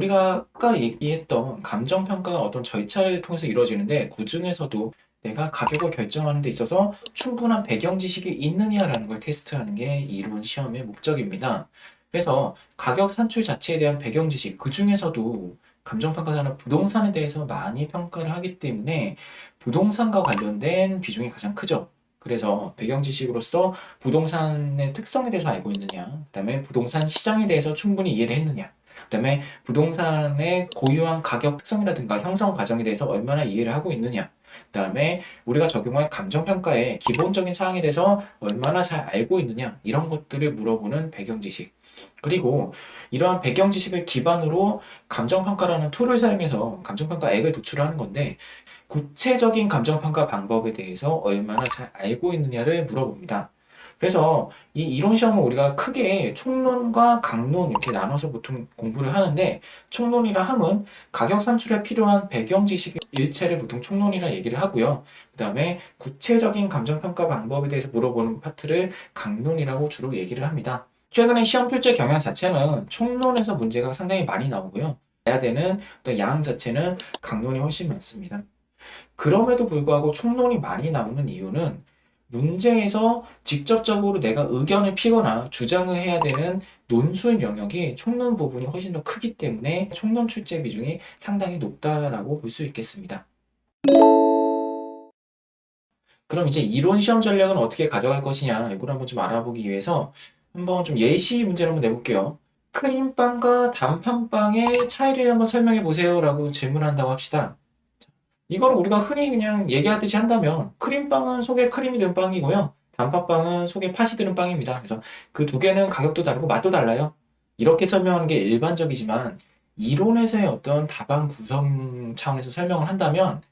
우리가 아까 얘기했던 감정평가가 어떤 절차를 통해서 이루어지는데 그 중에서도 내가 가격을 결정하는 데 있어서 충분한 배경 지식이 있느냐라는 걸 테스트하는 게 이론 시험의 목적입니다. 그래서 가격 산출 자체에 대한 배경 지식, 그 중에서도 감정평가사는 부동산에 대해서 많이 평가를 하기 때문에 부동산과 관련된 비중이 가장 크죠. 그래서 배경 지식으로서 부동산의 특성에 대해서 알고 있느냐, 그다음에 부동산 시장에 대해서 충분히 이해를 했느냐, 그다음에 부동산의 고유한 가격 특성이라든가 형성 과정에 대해서 얼마나 이해를 하고 있느냐. 그다음에 우리가 적용할 감정평가의 기본적인 사항에 대해서 얼마나 잘 알고 있느냐. 이런 것들을 물어보는 배경 지식. 그리고 이러한 배경 지식을 기반으로 감정평가라는 툴을 사용해서 감정평가액을 도출하는 건데 구체적인 감정평가 방법에 대해서 얼마나 잘 알고 있느냐를 물어봅니다. 그래서 이 이론 시험은 우리가 크게 총론과 강론 이렇게 나눠서 보통 공부를 하는데 총론이라 함은 가격 산출에 필요한 배경 지식 일체를 보통 총론이라 얘기를 하고요. 그 다음에 구체적인 감정평가 방법에 대해서 물어보는 파트를 강론이라고 주로 얘기를 합니다. 최근에 시험 출제 경향 자체는 총론에서 문제가 상당히 많이 나오고요. 해야 되는 어떤 양 자체는 강론이 훨씬 많습니다. 그럼에도 불구하고 총론이 많이 나오는 이유는 문제에서 직접적으로 내가 의견을 피거나 주장을 해야 되는 논술 영역이 총론 부분이 훨씬 더 크기 때문에 총론 출제 비중이 상당히 높다라고 볼 수 있겠습니다. 그럼 이제 이론 시험 전략은 어떻게 가져갈 것이냐 이걸 한번 좀 알아보기 위해서 한번 좀 예시 문제를 한번 내볼게요. 크림빵과 단팥빵의 차이를 한번 설명해 보세요라고 질문한다고 합시다. 이걸 우리가 흔히 그냥 얘기하듯이 한다면 크림빵은 속에 크림이 든 빵이고요. 단팥빵은 속에 팥이 들은 빵입니다. 그래서 그 두 개는 가격도 다르고 맛도 달라요. 이렇게 설명하는 게 일반적이지만 이론에서의 어떤 답안 구성 차원에서 설명을 한다면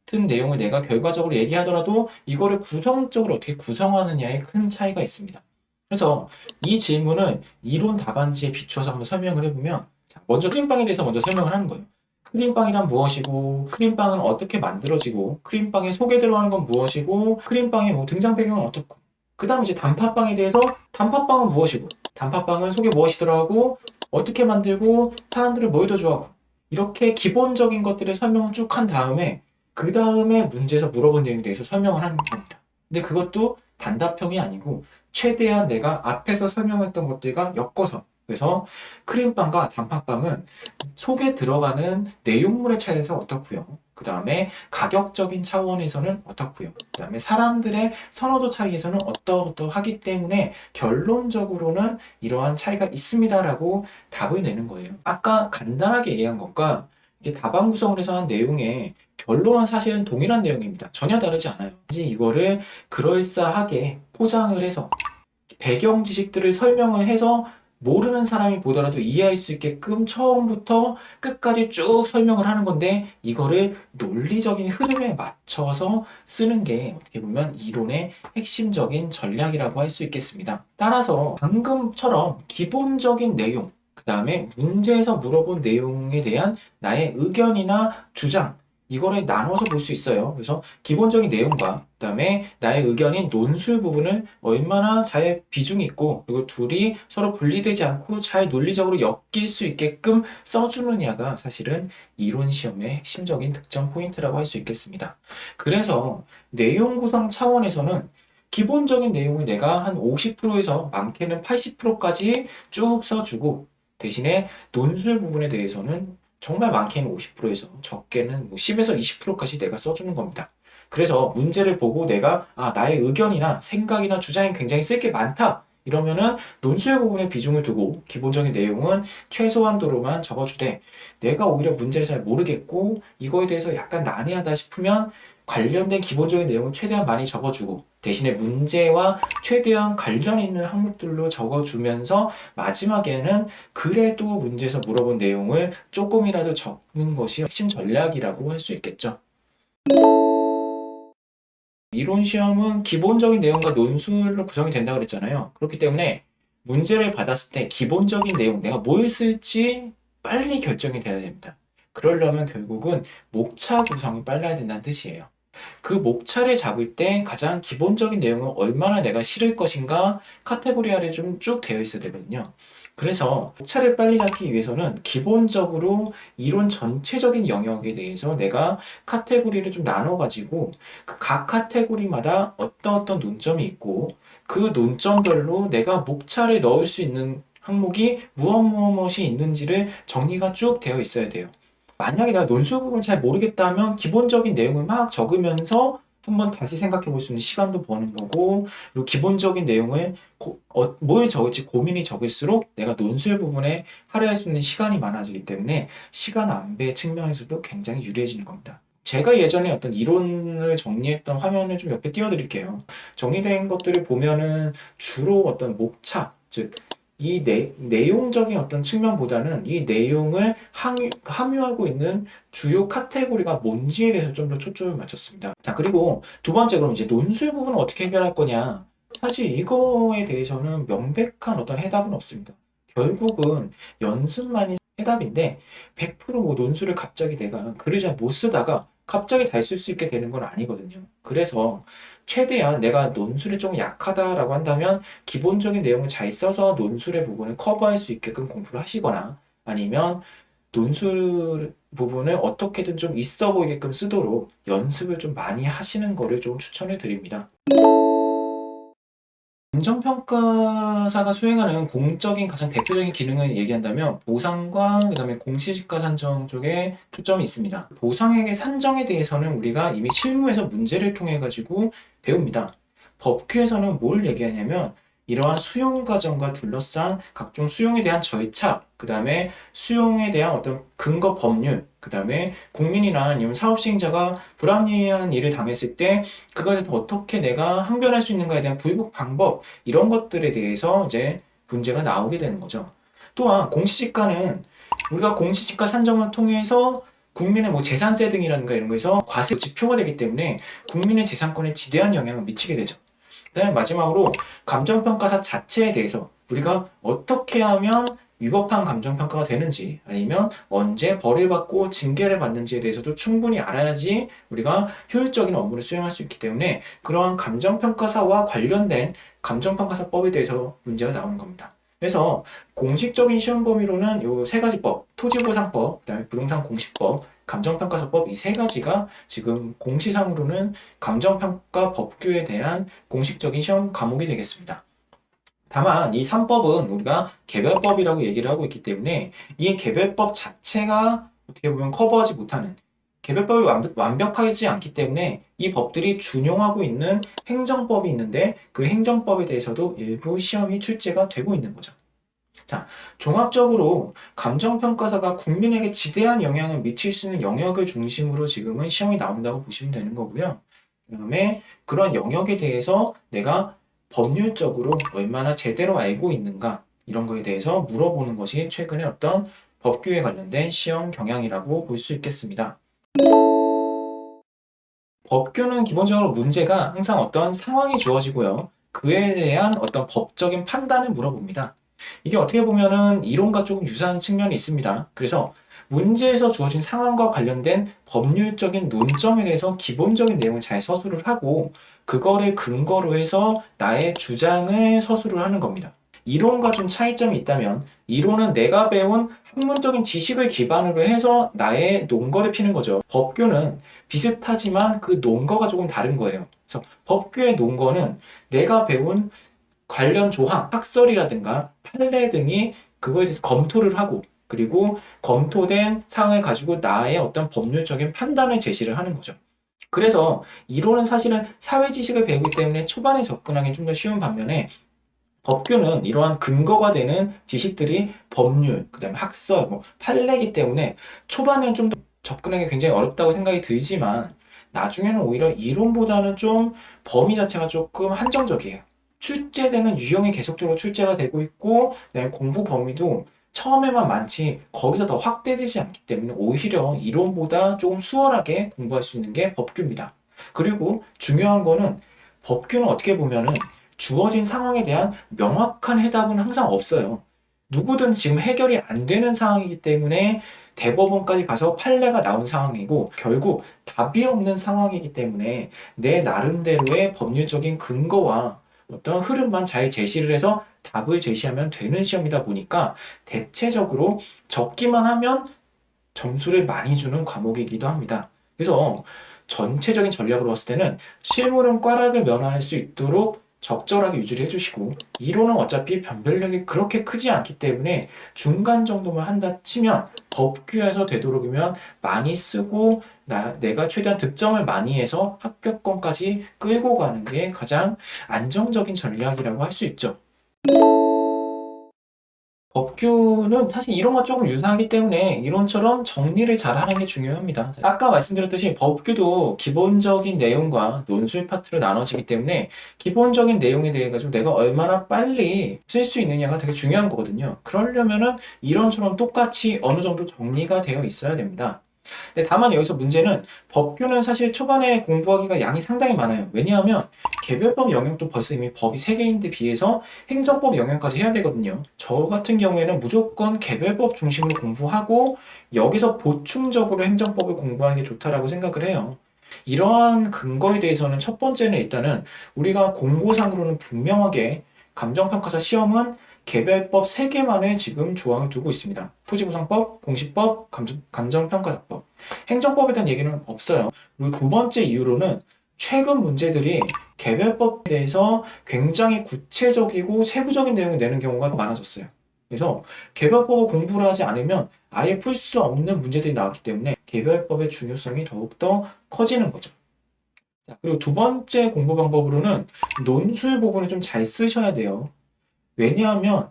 같은 내용을 내가 결과적으로 얘기하더라도 이거를 구성적으로 어떻게 구성하느냐에 큰 차이가 있습니다. 그래서 이 질문을 이론 답안지에 비추어서 한번 설명을 해보면 먼저 크림빵에 대해서 먼저 설명을 하는 거예요. 크림빵이란 무엇이고, 크림빵은 어떻게 만들어지고, 크림빵의 속에 들어가는 건 무엇이고, 크림빵의 뭐 등장 배경은 어떻고, 그 다음 이제 단팥빵에 대해서 단팥빵은 무엇이고, 단팥빵은 속에 무엇이 들어가고, 어떻게 만들고, 사람들을 뭘 더 좋아하고, 이렇게 기본적인 것들을 설명을 쭉 한 다음에, 그 다음에 문제에서 물어본 내용에 대해서 설명을 하는 겁니다. 근데 그것도 단답형이 아니고, 최대한 내가 앞에서 설명했던 것들과 엮어서, 그래서 크림빵과 단팥빵은 속에 들어가는 내용물의 차이에서 어떻고요. 그 다음에 가격적인 차원에서는 어떻고요. 그 다음에 사람들의 선호도 차이에서는 어떠어떠하기 때문에 결론적으로는 이러한 차이가 있습니다라고 답을 내는 거예요. 아까 간단하게 얘기한 것과 이게 답안 구성을 해서 한 내용의 결론은 사실은 동일한 내용입니다. 전혀 다르지 않아요. 이거를 그럴싸하게 포장을 해서 배경 지식들을 설명을 해서 모르는 사람이 보더라도 이해할 수 있게끔 처음부터 끝까지 쭉 설명을 하는 건데 이거를 논리적인 흐름에 맞춰서 쓰는 게 어떻게 보면 이론의 핵심적인 전략이라고 할 수 있겠습니다. 따라서 방금처럼 기본적인 내용, 그 다음에 문제에서 물어본 내용에 대한 나의 의견이나 주장, 이거를 나눠서 볼 수 있어요. 그래서 기본적인 내용과 그다음에 나의 의견인 논술 부분을 얼마나 잘 비중이 있고 그리고 둘이 서로 분리되지 않고 잘 논리적으로 엮일 수 있게끔 써주느냐가 사실은 이론 시험의 핵심적인 득점 포인트라고 할 수 있겠습니다. 그래서 내용 구성 차원에서는 기본적인 내용을 내가 한 50%에서 많게는 80%까지 쭉 써주고 대신에 논술 부분에 대해서는 정말 많게는 50%에서 적게는 뭐 10에서 20%까지 내가 써주는 겁니다. 그래서 문제를 보고 내가 나의 의견이나 생각이나 주장이 굉장히 쓸 게 많다. 이러면은 논술 부분에 비중을 두고 기본적인 내용은 최소한도로만 적어주되 내가 오히려 문제를 잘 모르겠고 이거에 대해서 약간 난해하다 싶으면 관련된 기본적인 내용을 최대한 많이 적어주고 대신에 문제와 최대한 관련 있는 항목들로 적어주면서 마지막에는 그래도 문제에서 물어본 내용을 조금이라도 적는 것이 핵심 전략이라고 할 수 있겠죠. 이론 시험은 기본적인 내용과 논술로 구성이 된다고 그랬잖아요. 그렇기 때문에 문제를 받았을 때 기본적인 내용, 내가 뭘 쓸지 빨리 결정이 돼야 됩니다. 그러려면 결국은 목차 구성이 빨라야 된다는 뜻이에요. 그 목차를 잡을 때 가장 기본적인 내용을 얼마나 내가 실을 것인가 카테고리화를 좀 쭉 되어 있어야 되거든요. 그래서 목차를 빨리 잡기 위해서는 기본적으로 이론 전체적인 영역에 대해서 내가 카테고리를 좀 나눠가지고 그 각 카테고리마다 어떤 논점이 있고 그 논점별로 내가 목차를 넣을 수 있는 항목이 무엇이 있는지를 정리가 쭉 되어 있어야 돼요. 만약에 내가 논술 부분을 잘 모르겠다면 기본적인 내용을 막 적으면서 한번 다시 생각해 볼 수 있는 시간도 버는 거고, 그리고 기본적인 내용을 뭘 적을지 고민이 적을수록 내가 논술 부분에 할애할 수 있는 시간이 많아지기 때문에 시간 안배 측면에서도 굉장히 유리해지는 겁니다. 제가 예전에 어떤 이론을 정리했던 화면을 좀 옆에 띄워드릴게요. 정리된 것들을 보면은 주로 어떤 목차, 즉 이 내용적인 어떤 측면보다는 이 내용을 함유하고 있는 주요 카테고리가 뭔지에 대해서 좀 더 초점을 맞췄습니다. 자, 그리고 두 번째, 그럼 이제 논술 부분은 어떻게 해결할 거냐? 사실 이거에 대해서는 명백한 어떤 해답은 없습니다. 결국은 연습만이 해답인데 100%뭐 논술을 갑자기 내가 글을 잘 못 쓰다가 갑자기 잘 쓸 수 있게 되는 건 아니거든요. 그래서 최대한 내가 논술이 좀 약하다라고 한다면 기본적인 내용을 잘 써서 논술의 부분을 커버할 수 있게끔 공부를 하시거나 아니면 논술 부분을 어떻게든 좀 있어 보이게끔 쓰도록 연습을 좀 많이 하시는 거를 좀 추천을 드립니다. 감정평가사가 수행하는 공적인 가장 대표적인 기능을 얘기한다면 보상과 그다음에 공시지가 산정 쪽에 초점이 있습니다. 보상액의 산정에 대해서는 우리가 이미 실무에서 문제를 통해 가지고 배웁니다. 법규에서는 뭘 얘기하냐면 이러한 수용 과정과 둘러싼 각종 수용에 대한 절차, 그다음에 수용에 대한 어떤 근거 법률, 그다음에 국민이나 아니면 사업 시행자가 불합리한 일을 당했을 때 그거에 대해서 어떻게 내가 항변할 수 있는가에 대한 불복 방법, 이런 것들에 대해서 이제 문제가 나오게 되는 거죠. 또한 공시지가는 우리가 공시지가 산정을 통해서 국민의 뭐 재산세 등이라든가 이런 거에서 과세 지표가 되기 때문에 국민의 재산권에 지대한 영향을 미치게 되죠. 그다음에 마지막으로 감정평가사 자체에 대해서 우리가 어떻게 하면 위법한 감정평가가 되는지 아니면 언제 벌을 받고 징계를 받는지에 대해서도 충분히 알아야지 우리가 효율적인 업무를 수행할 수 있기 때문에 그러한 감정평가사와 관련된 감정평가사법에 대해서 문제가 나오는 겁니다. 그래서 공식적인 시험 범위로는 이 세 가지 법, 토지보상법, 그다음에 부동산 공시법, 감정평가사법 이 세 가지가 지금 공시상으로는 감정평가 법규에 대한 공식적인 시험 과목이 되겠습니다. 다만 이 3법은 우리가 개별법이라고 얘기를 하고 있기 때문에 이 개별법 자체가 어떻게 보면 커버하지 못하는 개별법이 완벽하지 않기 때문에 이 법들이 준용하고 있는 행정법이 있는데 그 행정법에 대해서도 일부 시험이 출제가 되고 있는 거죠. 자, 종합적으로 감정평가사가 국민에게 지대한 영향을 미칠 수 있는 영역을 중심으로 지금은 시험이 나온다고 보시면 되는 거고요. 그 다음에 그런 영역에 대해서 내가 법률적으로 얼마나 제대로 알고 있는가 이런 거에 대해서 물어보는 것이 최근에 어떤 법규에 관련된 시험 경향이라고 볼 수 있겠습니다. 법규는 기본적으로 문제가 항상 어떤 상황이 주어지고요. 그에 대한 어떤 법적인 판단을 물어봅니다. 이게 어떻게 보면은 이론과 조금 유사한 측면이 있습니다. 그래서 문제에서 주어진 상황과 관련된 법률적인 논점에 대해서 기본적인 내용을 잘 서술을 하고 그거를 근거로 해서 나의 주장을 서술을 하는 겁니다. 이론과 좀 차이점이 있다면 이론은 내가 배운 학문적인 지식을 기반으로 해서 나의 논거를 피는 거죠. 법규는 비슷하지만 그 논거가 조금 다른 거예요. 그래서 법규의 논거는 내가 배운 관련 조항, 학설이라든가 판례 등이 그거에 대해서 검토를 하고 그리고 검토된 사항을 가지고 나의 어떤 법률적인 판단을 제시를 하는 거죠. 그래서 이론은 사실은 사회 지식을 배우기 때문에 초반에 접근하기 좀 더 쉬운 반면에 법규는 이러한 근거가 되는 지식들이 법률, 그다음에 학설, 뭐 판례이기 때문에 초반에 좀 더 접근하기 굉장히 어렵다고 생각이 들지만 나중에는 오히려 이론보다는 좀 범위 자체가 조금 한정적이에요. 출제되는 유형이 계속적으로 출제가 되고 있고 그다음에 공부 범위도 처음에만 많지 거기서 더 확대되지 않기 때문에 오히려 이론보다 조금 수월하게 공부할 수 있는 게 법규입니다. 그리고 중요한 거는 법규는 어떻게 보면은 주어진 상황에 대한 명확한 해답은 항상 없어요. 누구든 지금 해결이 안 되는 상황이기 때문에 대법원까지 가서 판례가 나온 상황이고 결국 답이 없는 상황이기 때문에 내 나름대로의 법률적인 근거와 어떤 흐름만 잘 제시를 해서 답을 제시하면 되는 시험이다 보니까 대체적으로 적기만 하면 점수를 많이 주는 과목이기도 합니다. 그래서 전체적인 전략으로 봤을 때는 실무는 꽈락을 면할 수 있도록 적절하게 유지를 해주시고, 이론은 어차피 변별력이 그렇게 크지 않기 때문에 중간 정도만 한다 치면 법규에서 되도록이면 많이 쓰고 내가 최대한 득점을 많이 해서 합격권까지 끌고 가는 게 가장 안정적인 전략이라고 할 수 있죠. 법규는 사실 이론과 조금 유사하기 때문에 이론처럼 정리를 잘하는 게 중요합니다. 아까 말씀드렸듯이 법규도 기본적인 내용과 논술 파트로 나눠지기 때문에 기본적인 내용에 대해 가지고 내가 얼마나 빨리 쓸 수 있느냐가 되게 중요한 거거든요. 그러려면은 이론처럼 똑같이 어느 정도 정리가 되어 있어야 됩니다. 근데 다만 여기서 문제는 법규는 사실 초반에 공부하기가 양이 상당히 많아요. 왜냐하면 개별법 영역도 벌써 이미 법이 3개인데 비해서 행정법 영역까지 해야 되거든요. 저 같은 경우에는 무조건 개별법 중심으로 공부하고 여기서 보충적으로 행정법을 공부하는 게 좋다라고 생각을 해요. 이러한 근거에 대해서는 첫 번째는 일단은 우리가 공고상으로는 분명하게 감정평가사 시험은 개별법 3개만의 지금 조항을 두고 있습니다. 토지보상법, 공시법, 감정평가사법. 행정법에 대한 얘기는 없어요. 그리고 두 번째 이유로는 최근 문제들이 개별법에 대해서 굉장히 구체적이고 세부적인 내용을 내는 경우가 많아졌어요. 그래서 개별법을 공부를 하지 않으면 아예 풀 수 없는 문제들이 나왔기 때문에 개별법의 중요성이 더욱더 커지는 거죠. 자, 그리고 두 번째 공부 방법으로는 논술 부분을 좀 잘 쓰셔야 돼요. 왜냐하면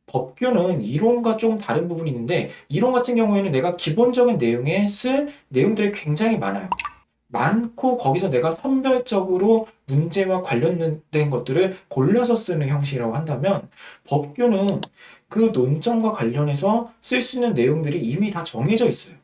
법규는 이론과 좀 다른 부분이 있는데, 이론 같은 경우에는 내가 기본적인 내용에 쓸 내용들이 굉장히 많아요. 많고 거기서 내가 선별적으로 문제와 관련된 것들을 골라서 쓰는 형식이라고 한다면, 법규는 그 논점과 관련해서 쓸 수 있는 내용들이 이미 다 정해져 있어요.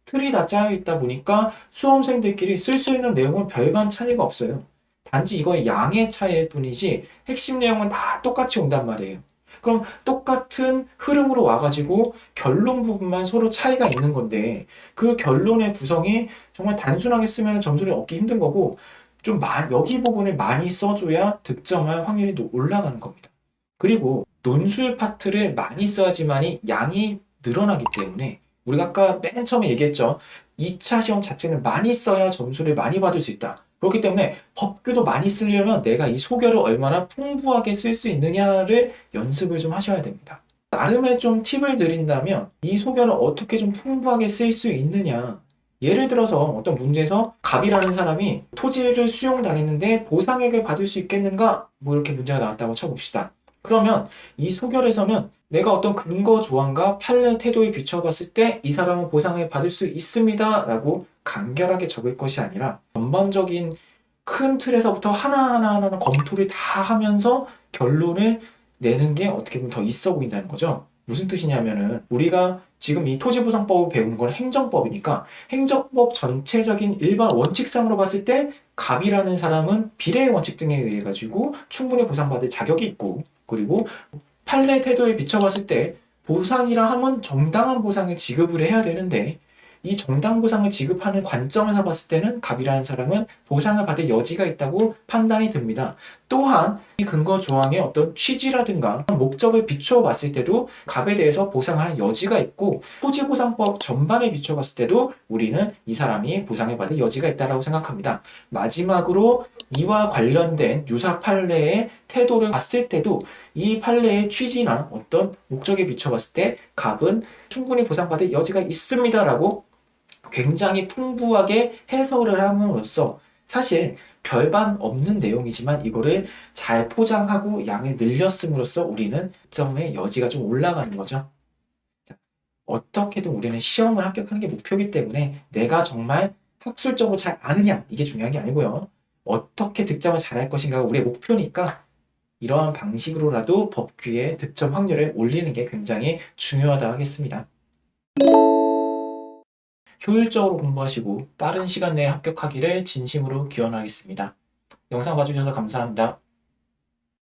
틀이 다 짜여 있다 보니까 수험생들끼리 쓸 수 있는 내용은 별반 차이가 없어요. 단지 이거의 양의 차이일 뿐이지 핵심 내용은 다 똑같이 온단 말이에요. 그럼 똑같은 흐름으로 와가지고 결론 부분만 서로 차이가 있는 건데, 그 결론의 구성이 정말 단순하게 쓰면 점수를 얻기 힘든 거고, 좀 여기 부분을 많이 써줘야 득점할 확률이 올라가는 겁니다. 그리고 논술 파트를 많이 써야지만이 양이 늘어나기 때문에, 우리가 아까 맨 처음에 얘기했죠. 2차 시험 자체는 많이 써야 점수를 많이 받을 수 있다. 그렇기 때문에 법규도 많이 쓰려면 내가 이 소결을 얼마나 풍부하게 쓸 수 있느냐를 연습을 좀 하셔야 됩니다. 나름의 좀 팁을 드린다면 이 소결을 어떻게 좀 풍부하게 쓸 수 있느냐. 예를 들어서 어떤 문제에서 갑이라는 사람이 토지를 수용당했는데 보상액을 받을 수 있겠는가? 뭐 이렇게 문제가 나왔다고 쳐봅시다. 그러면 이 소결에서는 내가 어떤 근거 조항과 판례 태도에 비춰봤을 때 이 사람은 보상을 받을 수 있습니다 라고 간결하게 적을 것이 아니라 전반적인 큰 틀에서부터 하나하나 검토를 다 하면서 결론을 내는 게 어떻게 보면 더 있어 보인다는 거죠. 무슨 뜻이냐면은 우리가 지금 이 토지보상법을 배운 건 행정법이니까 행정법 전체적인 일반 원칙상으로 봤을 때 갑이라는 사람은 비례의 원칙 등에 의해 가지고 충분히 보상받을 자격이 있고, 그리고 판례 태도에 비춰봤을 때 보상이라 하면 정당한 보상을 지급을 해야 되는데, 이 정당 보상을 지급하는 관점에서 봤을 때는 갑이라는 사람은 보상을 받을 여지가 있다고 판단이 듭니다. 또한 이 근거 조항의 어떤 취지라든가 목적을 비추어 봤을 때도 갑에 대해서 보상할 여지가 있고, 토지보상법 전반에 비추어 봤을 때도 우리는 이 사람이 보상을 받을 여지가 있다고 생각합니다. 마지막으로 이와 관련된 유사 판례의 태도를 봤을 때도 이 판례의 취지나 어떤 목적에 비춰봤을 때 갑은 충분히 보상받을 여지가 있습니다라고 굉장히 풍부하게 해설을 함으로써 사실 별반 없는 내용이지만 이거를 잘 포장하고 양을 늘렸음으로써 우리는 점의 여지가 좀 올라가는 거죠. 자, 어떻게든 우리는 시험을 합격하는 게 목표이기 때문에 내가 정말 학술적으로 잘 아느냐 이게 중요한 게 아니고요. 어떻게 득점을 잘할 것인가가 우리의 목표니까 이러한 방식으로라도 법규의 득점 확률을 올리는 게 굉장히 중요하다 하겠습니다. 효율적으로 공부하시고 빠른 시간 내에 합격하기를 진심으로 기원하겠습니다. 영상 봐주셔서 감사합니다.